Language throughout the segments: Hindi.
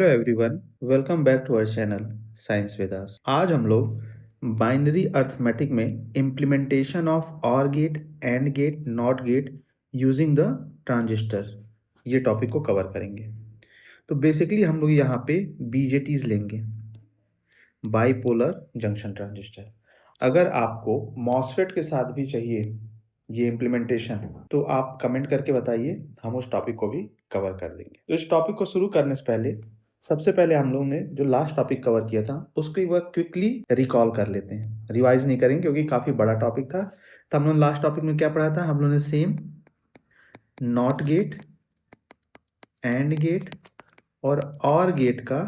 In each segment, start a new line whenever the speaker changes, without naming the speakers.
Hello everyone, welcome back to our channel science with us. आज हम लोग बाइनरी अर्थमेटिक में implementation of or gate, and gate, not gate using the transistor, ये टॉपिक को कवर करेंगे। तो बेसिकली हम लोग यहाँ पे बीजेटीज लेंगे, बाईपोलर जंक्शन ट्रांजिस्टर। अगर आपको मॉसफेट के साथ भी चाहिए ये इम्प्लीमेंटेशन तो आप कमेंट करके बताइए, हम उस टॉपिक को भी कवर कर देंगे। तो इस टॉपिक को शुरू करने से पहले सबसे पहले हम लोगों ने जो लास्ट टॉपिक कवर किया था उसको एक बार क्विकली रिकॉल कर लेते हैं, रिवाइज नहीं करेंगे क्योंकि काफ़ी बड़ा टॉपिक था। तो हम लोग लास्ट टॉपिक में क्या पढ़ा था? हम लोगों ने same not gate, and gate or gate का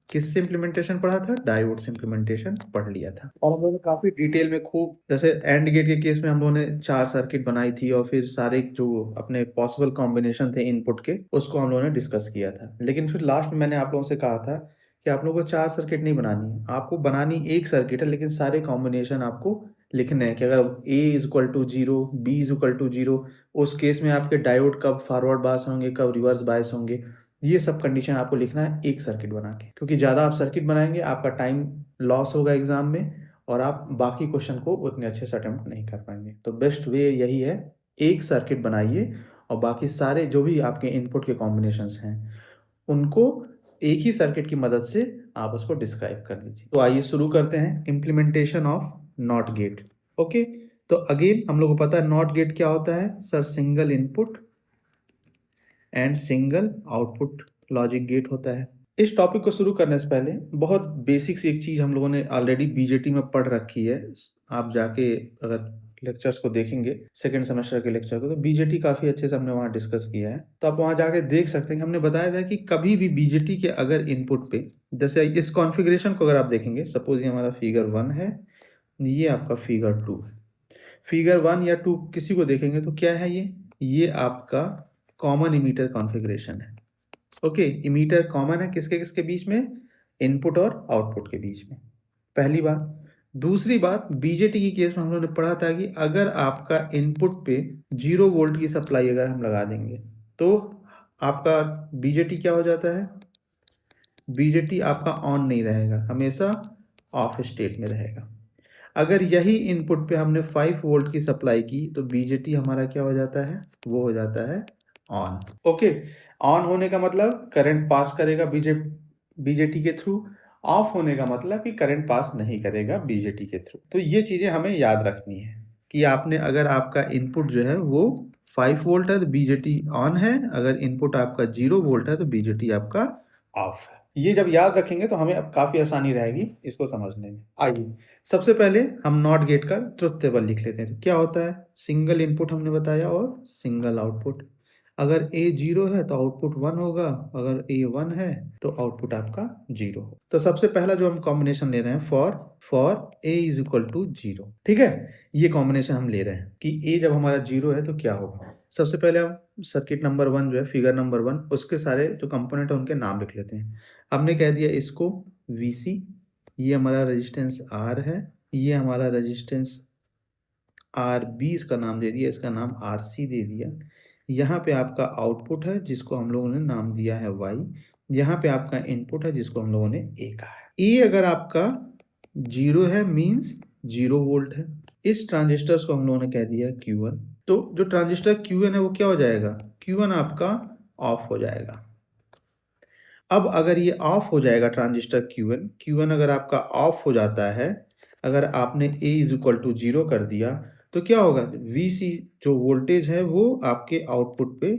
किससे इम्प्लीमेंटेशन पढ़ा था? डायोड से इम्प्लीमेंटेशन पढ़ लिया था। और हम लोगों ने काफी डिटेल में खूब, जैसे एंड गेट के केस में हम लोगों ने 4 सर्किट बनाई थी और फिर सारे जो अपने पॉसिबल कॉम्बिनेशन थे इनपुट के उसको हम लोगों ने डिस्कस किया था। लेकिन फिर लास्ट में मैंने आप लोगों से कहा था कि आप लोगों को 4 सर्किट नहीं बनानी है, आपको बनानी एक सर्किट है, लेकिन सारे कॉम्बिनेशन आपको लिखने हैं कि अगर A is equal to 0, B is equal to 0, उस केस में आपके डायोड कब फॉरवर्ड बायस होंगे, कब रिवर्स बायस होंगे, ये सब कंडीशन आपको लिखना है एक सर्किट बना के। क्योंकि ज़्यादा आप सर्किट बनाएंगे आपका टाइम लॉस होगा एग्जाम में और आप बाकी क्वेश्चन को उतने अच्छे से अटेम्प्ट नहीं कर पाएंगे। तो बेस्ट वे यही है, एक सर्किट बनाइए और बाकी सारे जो भी आपके इनपुट के कॉम्बिनेशंस हैं उनको एक ही सर्किट की मदद से आप उसको डिस्क्राइब कर दीजिए। तो आइए शुरू करते हैं implementation of not gate. Okay, तो अगेन हम लोग को पता है नॉट गेट क्या होता है sir? Single input and single output logic gate होता है। इस टॉपिक को शुरू करने से पहले बहुत बेसिक सी एक चीज हम लोगों ने ऑलरेडी बीजेटी में पढ़ रखी है। आप जाके अगर लेक्चर्स को देखेंगे, सेकंड सेमेस्टर के लेक्चर को, तो बीजेटी काफी अच्छे से हमने वहाँ डिस्कस किया है। तो आप वहाँ जाके देख सकते हैं कि हमने बताया था कि कभी भी बीजेटी के अगर इनपुट पे, जैसे इस कॉन्फ़िगरेशन को अगर आप देखेंगे, सपोज ये हमारा फिगर 1 है, ये आपका फिगर 2 है। फिगर 1 या 2 किसी को देखेंगे तो क्या है ये आपका कॉमन इमीटर कॉन्फ़िगरेशन है। ओके, इमीटर कॉमन है किसके किसके बीच में? इनपुट और आउटपुट के बीच में, पहली बात। दूसरी बात, बीजेटी की केस में हम लोगों ने पढ़ा था कि अगर आपका इनपुट पे 0 वोल्ट की सप्लाई अगर हम लगा देंगे तो आपका बीजेटी क्या हो जाता है? बीजेटी आपका ऑन नहीं रहेगा, हमेशा ऑफ स्टेट में रहेगा। अगर यही इनपुट पे हमने 5 वोल्ट की सप्लाई की तो बीजेटी हमारा क्या हो जाता है? वो हो जाता है ऑन। ओके, ऑन होने का मतलब करंट पास करेगा बीजेटी के थ्रू, ऑफ होने का मतलब कि करंट पास नहीं करेगा बीजेटी के थ्रू। तो ये चीजें हमें याद रखनी है कि आपने, अगर आपका इनपुट जो है वो 5 वोल्ट है तो बीजेटी ऑन है, अगर इनपुट आपका 0 वोल्ट है तो बीजेटी आपका ऑफ है। ये जब याद रखेंगे तो हमें अब काफी आसानी रहेगी इसको समझने में। आइए सबसे पहले हम नॉट गेट का ट्रुथ टेबल लिख लेते हैं। तो क्या होता है? सिंगल इनपुट हमने बताया और सिंगल आउटपुट। अगर A 0 है तो आउटपुट 1 होगा, अगर A 1 है तो आउटपुट आपका 0 हो। तो सबसे पहला जो हम कॉम्बिनेशन ले रहे हैं for A is equal to 0, ठीक है, ये कॉम्बिनेशन हम ले रहे हैं कि A जब हमारा 0 है तो क्या होगा। सबसे पहले हम सर्किट नंबर 1 जो है, फिगर नंबर 1, उसके सारे जो कंपोनेंट है उनके नाम लिख लेते हैं। हमने कह दिया इसको VC, ये हमारा रेजिस्टेंस R है, ये हमारा रेजिस्टेंस RB इसका नाम दे दिया, इसका नाम RC दे दिया। यहाँ पे आपका आउटपुट है जिसको हम लोगों ने नाम दिया है Y, यहाँ पे आपका इनपुट है जिसको हम लोगों ने A कहा है। A अगर आपका 0 है मींस 0 वोल्ट है। इस ट्रांजिस्टर्स को हम लोगों ने कह दिया Q1। तो जो ट्रांजिस्टर Q1 है वो क्या हो जाएगा? Q1 आपका ऑफ हो जाएगा। अब अगर ये ऑफ हो जाएगा ट्रांजिस्टर Q1 अगर आपका ऑफ हो जाता है, अगर आपने A इज इक्वल टू 0 कर दिया तो क्या होगा? VC जो वोल्टेज है वो आपके आउटपुट पे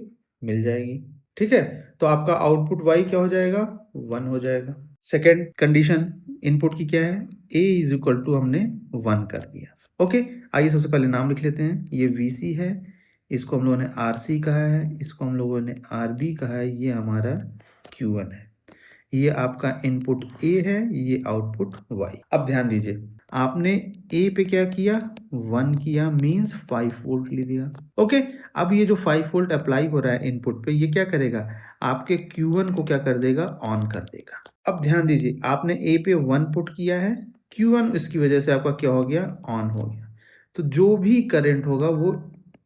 मिल जाएगी, ठीक है। तो आपका आउटपुट Y क्या हो जाएगा? 1 हो जाएगा। सेकेंड कंडीशन इनपुट की क्या है? A इज इक्वल टू हमने 1 कर दिया। ओके, आइए सबसे पहले नाम लिख लेते हैं। ये VC है, इसको हम लोगों ने RC कहा है, इसको हम लोगों ने RB कहा है, ये हमारा Q1 है। ये आपका इनपुट A है, ये आउटपुट Y। अब ध्यान दीजिए, आपने A पे क्या किया? 1 किया मींस 5 वोल्ट ले दिया। ओके, अब ये जो 5 वोल्ट अप्लाई हो रहा है इनपुट पे, ये क्या करेगा? आपके Q1 को क्या कर देगा? ऑन कर देगा। अब ध्यान दीजिए, आपने A पे 1 पुट किया है, Q1 इसकी वजह से आपका क्या हो गया? ऑन हो गया। तो जो भी करंट होगा वो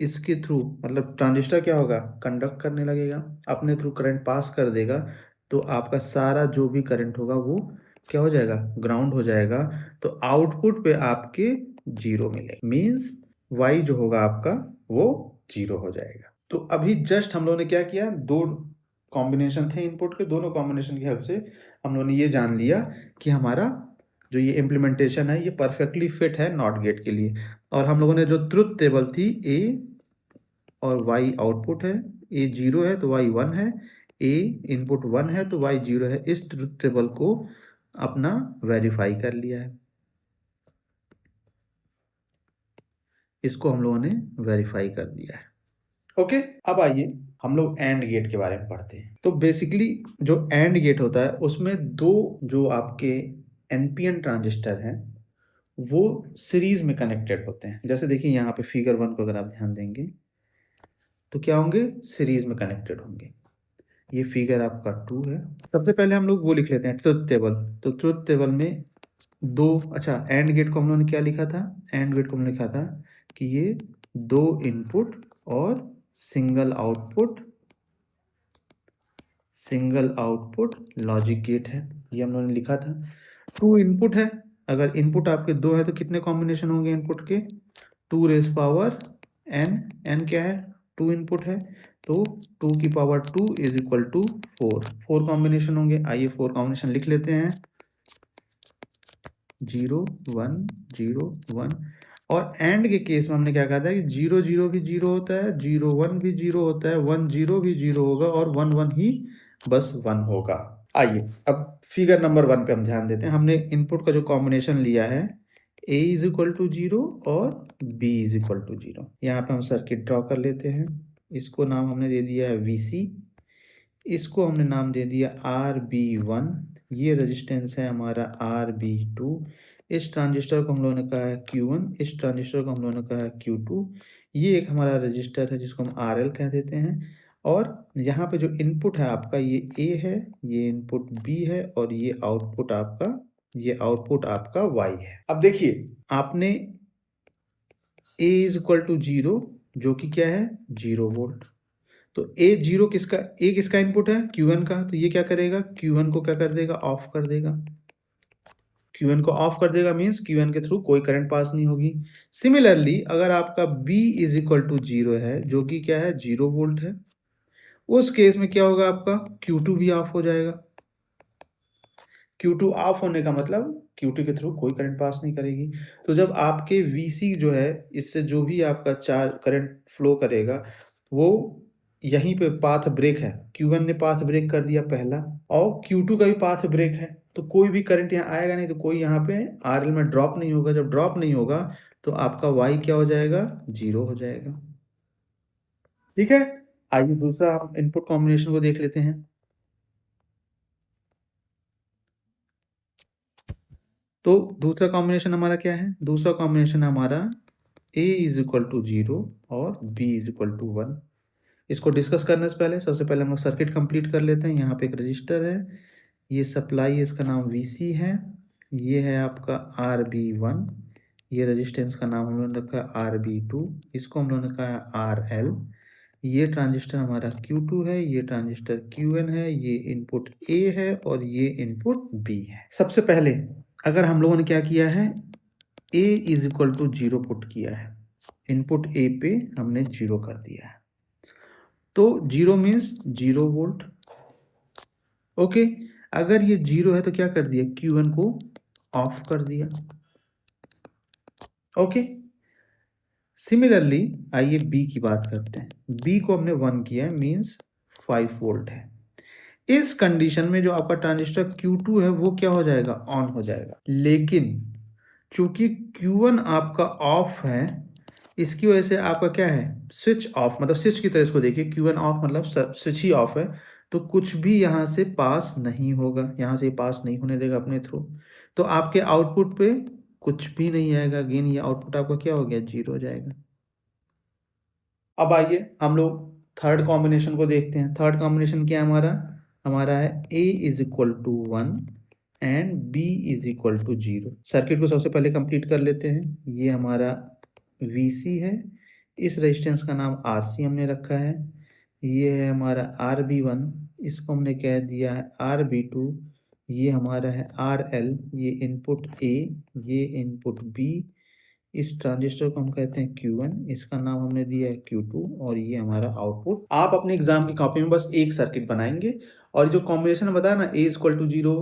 इसके थ्रू, मतलब ट्रांजिस्टर क्या होगा? कंडक्ट करने लगेगा, अपने थ्रू करंट पास कर देगा। तो आपका सारा जो भी करंट होगा वो क्या हो जाएगा, ग्राउंड हो जाएगा। तो आउटपुट पे आपके 0 मिलेगा, मीन्स y जो होगा आपका वो 0 हो जाएगा। तो अभी जस्ट हम लोगों ने क्या किया, दो कॉम्बिनेशन थे इनपुट के, दोनों कॉम्बिनेशन की हेल्प से हम लोगों ने ये जान लिया कि हमारा जो ये इम्प्लीमेंटेशन है ये परफेक्टली फिट है नॉट गेट के लिए। और हम लोगों ने जो ट्रुथ टेबल थी, a और y आउटपुट है, a 0 है तो y 1 है, a इनपुट 1 है तो y 0 है, इस ट्रुथ टेबल को अपना वेरीफाई कर लिया है। इसको हम लोगों ने वेरीफाई कर दिया है। ओके, अब आइए हम लोग एंड गेट के बारे में पढ़ते हैं। तो बेसिकली जो एंड गेट होता है उसमें दो जो आपके एनपीएन ट्रांजिस्टर हैं वो सीरीज में कनेक्टेड होते हैं। जैसे देखिए यहाँ पे फिगर 1 को अगर आप ध्यान देंगे तो क्या होंगे, सीरीज में कनेक्टेड होंगे। ये फिगर आपका 2 है। सबसे पहले हम लोग वो लिख लेते हैं ट्रुथ टेबल। तो ट्रुथ टेबल में दो, अच्छा एंड गेट को हम लोगों ने क्या लिखा था, एंड गेट को हमने लिखा था कि ये दो इनपुट और सिंगल आउटपुट लॉजिक गेट है, ये हम लोगों ने लिखा था। 2 इनपुट है, अगर इनपुट आपके 2 है तो कितने कॉम्बिनेशन होंगे इनपुट के, 2 रेज़ पावर n, n क्या है, 2 इनपुट है तो 2 की power 2 is equal to 4 combination होंगे। आइए 4 कॉम्बिनेशन लिख लेते हैं, 0 1 0 1। और एंड के केस में हमने क्या कहा था कि 0 0 भी 0 होता है, 0 1 भी 0 होता है, 1 0 भी 0 होगा और 1 1 ही बस 1 होगा। आइए अब फिगर नंबर 1 पे हम ध्यान देते हैं। हमने इनपुट का जो कॉम्बिनेशन लिया है a इज इक्वल टू 0 और b इज इक्वल टू 0। यहाँ पे हम सर्किट ड्रॉ कर लेते हैं। इसको नाम हमने दे दिया है VC, इसको हमने नाम दे दिया RB1, ये रेजिस्टेंस है हमारा RB2, इस ट्रांजिस्टर को हम लोगों ने कहा है Q1, इस ट्रांजिस्टर को हम लोगों ने कहा है Q2। ये एक हमारा रजिस्टर है जिसको हम RL कह देते हैं। और यहाँ पे जो इनपुट है आपका ये A है, ये इनपुट B है और ये आउटपुट आपका Y है। अब देखिए आपने A इज इक्वल टू 0 जो कि क्या है 0 वोल्ट। तो A0 किसका इनपुट है, Q1 का, तो ये क्या करेगा, Q1 को क्या कर देगा, ऑफ कर देगा। Q1 को ऑफ कर देगा मीन्स Q1 के थ्रू कोई करंट पास नहीं होगी। सिमिलरली अगर आपका B इज इक्वल टू 0 है जो कि क्या है 0 वोल्ट है, उस केस में क्या होगा, आपका Q2 भी ऑफ हो जाएगा। Q2 ऑफ होने का मतलब Q2 के थ्रू कोई करंट पास नहीं करेगी। तो जब आपके VC जो है, इससे जो भी आपका चार्ज करंट फ्लो करेगा वो यहीं पे पाथ ब्रेक है, Q1 ने पाथ ब्रेक कर दिया पहला और Q2 का भी पाथ ब्रेक है, तो कोई भी करंट यहाँ आएगा नहीं, तो कोई यहाँ पे RL में ड्रॉप नहीं होगा। जब ड्रॉप नहीं होगा तो आपका Y क्या हो जाएगा, 0 हो जाएगा। ठीक है, आइए दूसरा हम इनपुट कॉम्बिनेशन को देख लेते हैं। तो दूसरा कॉम्बिनेशन हमारा क्या है, दूसरा कॉम्बिनेशन हमारा a इज इक्वल टू 0 और b इज इक्वल टू 1। इसको डिस्कस करने से पहले सबसे पहले हम लोग सर्किट कंप्लीट कर लेते हैं। यहाँ पे एक रजिस्टर है, ये सप्लाई है, इसका नाम VC है, ये है आपका RB1, ये रेजिस्टेंस का नाम हम लोगों ने रखा है RB2, इसको हम लोगों ने कहा है RL। ये ट्रांजिस्टर हमारा Q2 है, ये ट्रांजिस्टर Qn है, ये इनपुट A है और ये इनपुट B है। सबसे पहले अगर हम लोगों ने क्या किया है, A is equal to 0 put किया है, इनपुट A पे हमने 0 कर दिया है, तो 0 मीन्स 0 वोल्ट। ओके, अगर ये 0 है तो क्या कर दिया, Q1 को ऑफ कर दिया। ओके, सिमिलरली आइए B की बात करते हैं। B को हमने 1 किया है मीन्स 5 वोल्ट है। इस कंडीशन में जो आपका ट्रांजिस्टर Q2 है वो क्या हो जाएगा, ऑन हो जाएगा। लेकिन चूंकि Q1 आपका ऑफ है, इसकी वजह से आपका क्या है, स्विच ऑफ, मतलब स्विच की तरह इसको देखिए, Q1 ऑफ मतलब स्विच ही ऑफ है, तो कुछ भी यहाँ से पास नहीं होगा, यहाँ से पास नहीं होने देगा अपने थ्रू, तो आपके आउटपुट पे कुछ भी नहीं आएगा। अगेन ये आउटपुट आपका क्या हो गया, 0 हो जाएगा। अब आइए हम लोग थर्ड कॉम्बिनेशन को देखते हैं। थर्ड कॉम्बिनेशन क्या है हमारा है A is equal to 1 and B is equal to 0। Circuit को सबसे पहले कंप्लीट कर लेते हैं। ये हमारा VC है, इस रेजिस्टेंस का नाम RC हमने रखा है, ये है हमारा RB1, इसको हमने कह दिया है RB2, ये हमारा है RL, ये इनपुट A, ये इनपुट B, इस ट्रांजिस्टर को हम कहते हैं Q1, इसका नाम हमने दिया है Q2 और ये हमारा आउटपुट। आप अपने एग्जाम की कॉपी में बस एक सर्किट बनाएंगे और जो कॉम्बिनेशन बताया ना A = 0,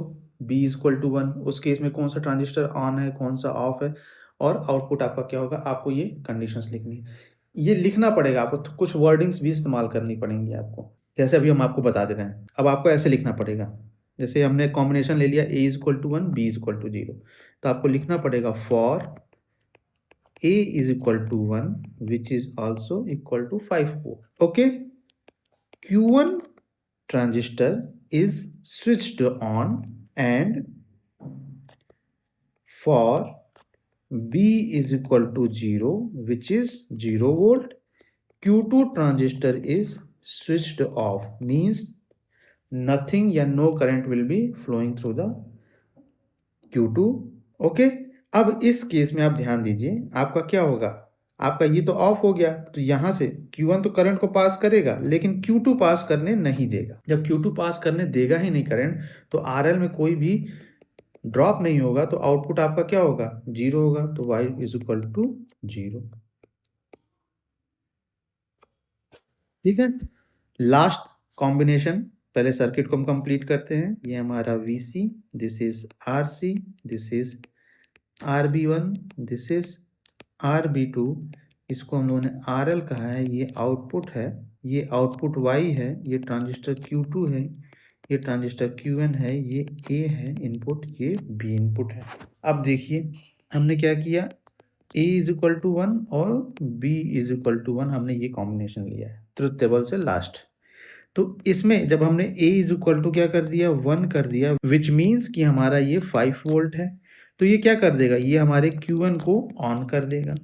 B = 1, उस केस में कौन सा ट्रांजिस्टर ऑन है कौन सा ऑफ है और आउटपुट आपका क्या होगा, आपको ये कंडीशंस लिखनी है। ये लिखना पड़ेगा आपको, तो कुछ वर्डिंग्स भी इस्तेमाल करनी पड़ेंगी आपको, जैसे अभी हम आपको बता दे रहे हैं। अब आपको ऐसे लिखना पड़ेगा, जैसे हमने कॉम्बिनेशन ले लिया A = 1, B = 0, तो आपको लिखना पड़ेगा for A = 1 which is also equal to 5 ohm. Okay, Q1 transistor is switched on and for B = 0 which is 0 volt, Q2 transistor is switched off, means nothing या no current will be flowing through the Q2. Okay, अब इस केस में आप ध्यान दीजिए, आपका क्या होगा, आपका ये तो ऑफ हो गया, तो यहाँ से Q1 तो करंट को पास करेगा लेकिन Q2 पास करने नहीं देगा। जब Q2 पास करने देगा ही नहीं करंट, तो RL में कोई भी ड्रॉप नहीं होगा, तो आउटपुट आपका क्या होगा, 0 होगा, तो Y = 0। ठीक है, लास्ट कॉम्बिनेशन, पहले सर्किट को हम कंप्लीट करते हैं। ये हमारा VC, this is RC, this is RB1, this is RB2, इसको हम लोगों ने RL कहा है, ये आउटपुट है, ये आउटपुट Y है, ये ट्रांजिस्टर Q2 है, ये ट्रांजिस्टर Q1 है, ये A है इनपुट, ये B इनपुट है। अब देखिए हमने क्या किया, A = 1 और B = 1 हमने ये कॉम्बिनेशन लिया है ट्रुथ टेबल से लास्ट। तो इसमें जब हमने A = क्या कर दिया, 1 कर दिया, विच मीन्स कि हमारा ये 5 वोल्ट है, तो ये क्या कर देगा, ये हमारे Q1 को ऑन कर देगा।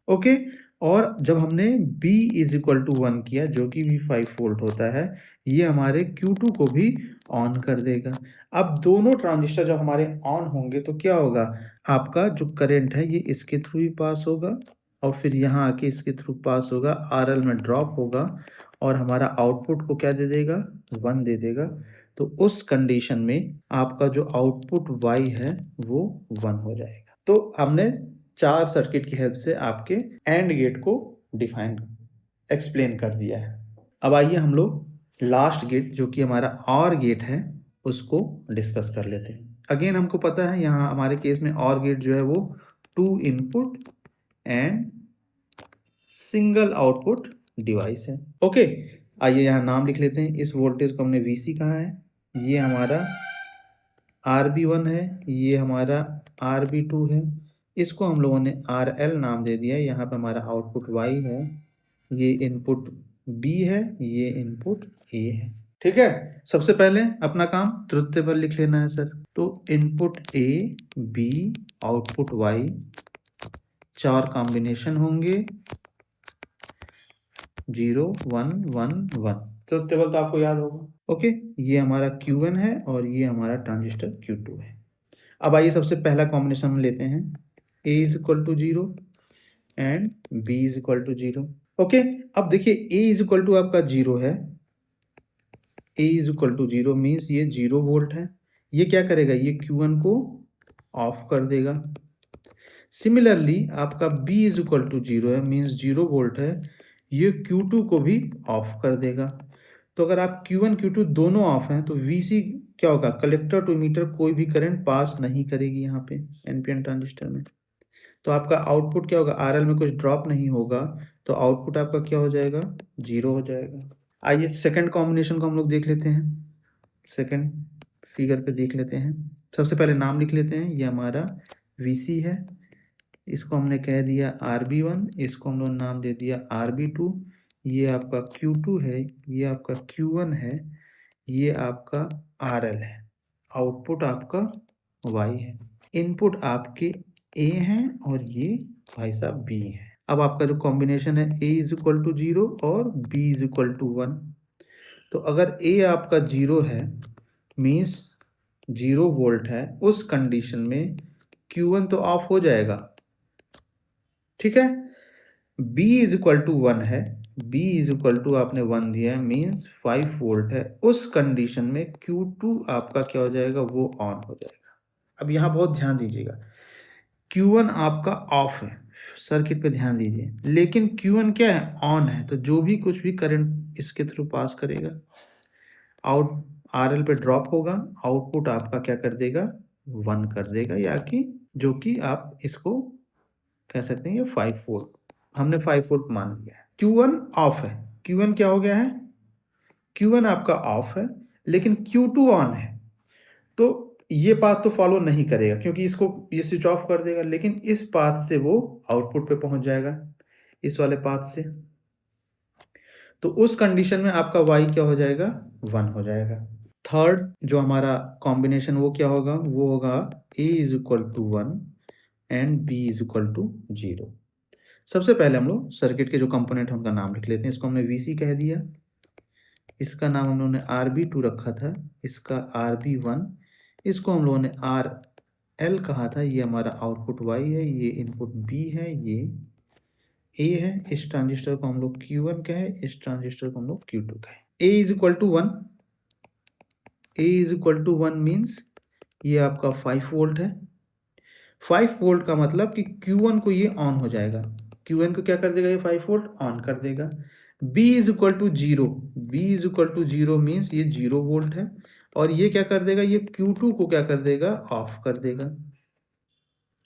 ओके, और जब हमने B = 1 किया जो कि भी 5 वोल्ट होता है, ये हमारे Q2 को भी ऑन कर देगा। अब दोनों ट्रांजिस्टर जब हमारे ऑन होंगे तो क्या होगा, आपका जो करंट है ये इसके थ्रू ही पास होगा और फिर यहाँ आके इसके थ्रू पास होगा, RL में ड्रॉप होगा और हमारा आउटपुट को क्या दे देगा, 1 दे देगा। तो उस कंडीशन में आपका जो आउटपुट Y है वो 1 हो जाएगा। तो हमने 4 सर्किट की हेल्प से आपके एंड गेट को डिफाइन एक्सप्लेन कर दिया है। अब आइए हम लोग लास्ट गेट जो कि हमारा OR गेट है उसको डिस्कस कर लेते हैं। अगेन हमको पता है यहाँ हमारे केस में OR गेट जो है वो 2 input and single output device है। ओके, आइए यहाँ नाम लिख लेते हैं। इस वोल्टेज को हमने VC कहा है, ये हमारा RB1 है, ये हमारा RB2 है, इसको हम लोगों ने RL नाम दे दिया। यहाँ पे हमारा आउटपुट Y है, ये इनपुट B है, ये इनपुट A है। ठीक है, सबसे पहले अपना काम ट्रुथ टेबल लिख लेना है सर। तो input A, B, output Y, 4 combination होंगे, 0 1 1 1। ट्रुथ टेबल तो आपको याद होगा। ओके, ये हमारा Q1 है और ये हमारा ट्रांजिस्टर Q2 है। अब आइए सबसे पहला कॉम्बिनेशन हम लेते हैं, A = 0 एंड B = 0। ओके, अब देखिए A = आपका 0 है, A = 0 मीन्स ये 0 वोल्ट है। ये क्या करेगा, ये Q1 को ऑफ कर देगा। सिमिलरली आपका B = 0 है, मीन्स 0 वोल्ट है, ये Q2 को भी ऑफ कर देगा। तो अगर आप Q1 Q2 दोनों ऑफ हैं तो VC क्या होगा, कलेक्टर टू मीटर कोई भी करंट पास नहीं करेगी यहाँ पे NPN ट्रांजिस्टर में। तो आपका आउटपुट क्या होगा, RL में कुछ ड्रॉप नहीं होगा, तो आउटपुट आपका क्या हो जाएगा, 0 हो जाएगा। आइए सेकंड कॉम्बिनेशन को हम लोग देख लेते हैं, सेकंड फिगर पे देख लेते हैं। सबसे पहले नाम लिख लेते हैं, ये हमारा VC है, इसको हमने कह दिया RB1, इसको हम लोग नाम दे दिया RB2, ये आपका Q2 है, ये आपका Q1 है, ये आपका RL है, आउटपुट आपका Y है, इनपुट आपके A हैं और ये भाई साहब B है। अब आपका जो कॉम्बिनेशन है A = 0 और B = 1, तो अगर A आपका 0 है मीन्स 0 वोल्ट है, उस कंडीशन में Q1 तो ऑफ हो जाएगा। ठीक है, B = 1 है, B इज इक्वल टू आपने 1 दिया है, मीन्स 5 वोल्ट है। उस कंडीशन में Q2 आपका क्या हो जाएगा, वो ऑन हो जाएगा। अब यहाँ बहुत ध्यान दीजिएगा, Q1 आपका ऑफ है, सर्किट पे ध्यान दीजिए, लेकिन Q1 क्या है, ऑन है। तो जो भी कुछ भी करंट इसके थ्रू पास करेगा, आउट RL पे ड्रॉप होगा, आउटपुट आपका क्या कर देगा, 1 कर देगा, या कि जो कि आप इसको कह सकते हैं ये 5 वोल्ट, हमने 5 वोल्ट मान लिया है। Q1 ऑफ है, Q1 क्या हो गया है, Q1 आपका ऑफ है, लेकिन Q2 ऑन है। तो ये पाथ तो फॉलो नहीं करेगा, क्योंकि इसको ये स्विच ऑफ कर देगा, लेकिन इस पाथ से वो आउटपुट पे पहुंच जाएगा, इस वाले पाथ से। तो उस कंडीशन में आपका y क्या हो जाएगा, 1 हो जाएगा। थर्ड जो हमारा कॉम्बिनेशन वो क्या होगा, वो होगा a is equal to 1 and b is equal to 0। सबसे पहले हम लोग सर्किट के जो कंपोनेंट हैं उनका नाम लिख लेते हैं। इसको हमने VC कह दिया, इसका नाम हम लोगों ने RB2 रखा था, इसका RB1, इसको हम लोगों ने RL कहा था, ये हमारा आउटपुट Y है, ये इनपुट B है, ये A है। इस ट्रांजिस्टर को हम लोग Q1 कहे, इस ट्रांजिस्टर को हम लोग Q2 कहे। A is equal to 1, A is equal to 1 means ये आपका 5 वोल्ट है। 5 वोल्ट का मतलब कि Q1 को ये ऑन हो जाएगा, Q1 को क्या कर देगा, ये 5 वोल्ट ऑन कर देगा। B is equal to 0, B is equal to 0 means ये 0 वोल्ट है, और ये क्या कर देगा, ये Q2 को क्या कर देगा, ऑफ कर देगा।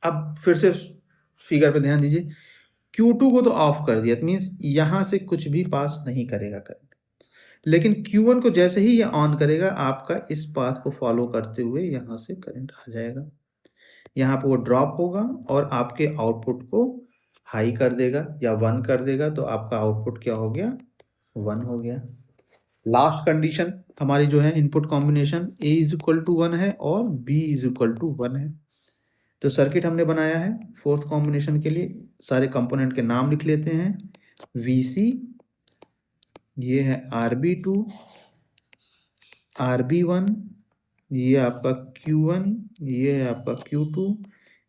अब फिर से फिगर पे ध्यान दीजिए, Q2 को तो ऑफ कर दिया, मीन्स यहां से कुछ भी पास नहीं करेगा करंट, लेकिन Q1 को जैसे ही ये ऑन करेगा, आपका इस पाथ को फॉलो करते हुए यहां से करंट आ जाएगा, यहाँ पे वो ड्रॉप होगा और आपके आउटपुट को हाई कर देगा या 1 कर देगा। तो आपका आउटपुट क्या हो गया, 1 हो गया। लास्ट कंडीशन हमारी जो है input combination A is equal to 1 है और B इज इक्वल टू 1 है। जो सर्किट हमने बनाया है फोर्थ कॉम्बिनेशन के लिए, सारे कंपोनेंट के नाम लिख लेते हैं। VC, ये है RB2, RB1, ये आपका Q1, ये है आपका Q2,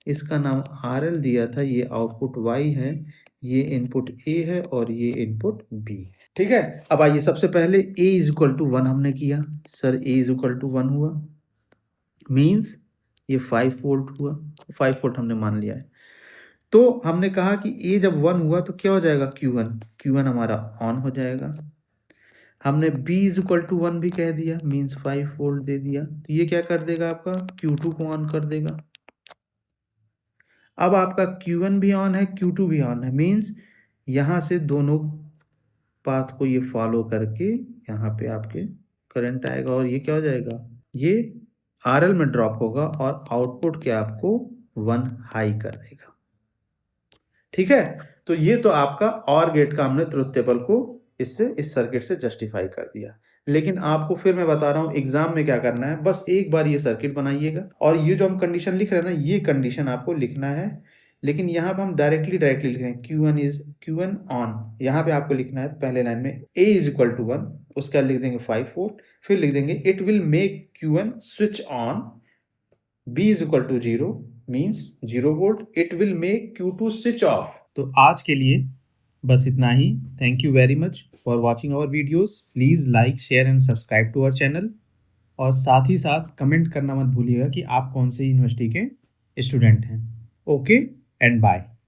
इसका नाम RL दिया था, ये आउटपुट Y है, ये इनपुट A है और ये इनपुट B है। ठीक है। अब आइए सबसे पहले A इज इक्वल टू 1 हमने किया, sir A is equal to 1 हुआ, मीन्स ये 5 वोल्ट हुआ, 5 वोल्ट हमने मान लिया है। तो हमने कहा कि A जब 1 हुआ तो क्या हो जाएगा, Q1 हमारा ऑन हो जाएगा। हमने B इज इक्वल टू 1 भी कह दिया, मीन्स 5 वोल्ट दे दिया, तो ये क्या कर देगा, आपका Q2 को ऑन कर देगा। अब आपका Q1 भी ऑन है, Q2 भी ऑन है, मीन्स यहाँ से दोनों पाथ को ये फॉलो करके यहाँ पे आपके करंट आएगा, और ये क्या हो जाएगा, ये RL में ड्रॉप होगा और आउटपुट क्या आपको 1 हाई कर देगा। ठीक है। तो ये तो आपका OR गेट का हमने ट्रुथ टेबल को इससे, इस सर्किट से जस्टिफाई कर दिया। लेकिन आपको फिर मैं बता रहा हूँ एग्जाम में क्या करना है, बस एक बार ये सर्किट बनाइएगा और ये जो हम कंडीशन लिख रहे हैं ना, ये कंडीशन आपको लिखना है। लेकिन यहाँ पे हम डायरेक्टली लिख रहे हैं Q1 ऑन, यहाँ पे आपको लिखना है पहले लाइन में A इज इक्वल टू 1, उसके बाद लिख देंगे 5 वोल्ट, फिर लिख देंगे it will make Q1 switch on, B is equal to 0 means 0 volt, it will make Q2 switch off. तो आज के लिए बस इतना ही। Thank you very much for watching our videos. Please like, share and subscribe to our channel, और साथ ही साथ कमेंट करना मत भूलिएगा कि आप कौन से यूनिवर्सिटी के स्टूडेंट हैं। Okay and bye.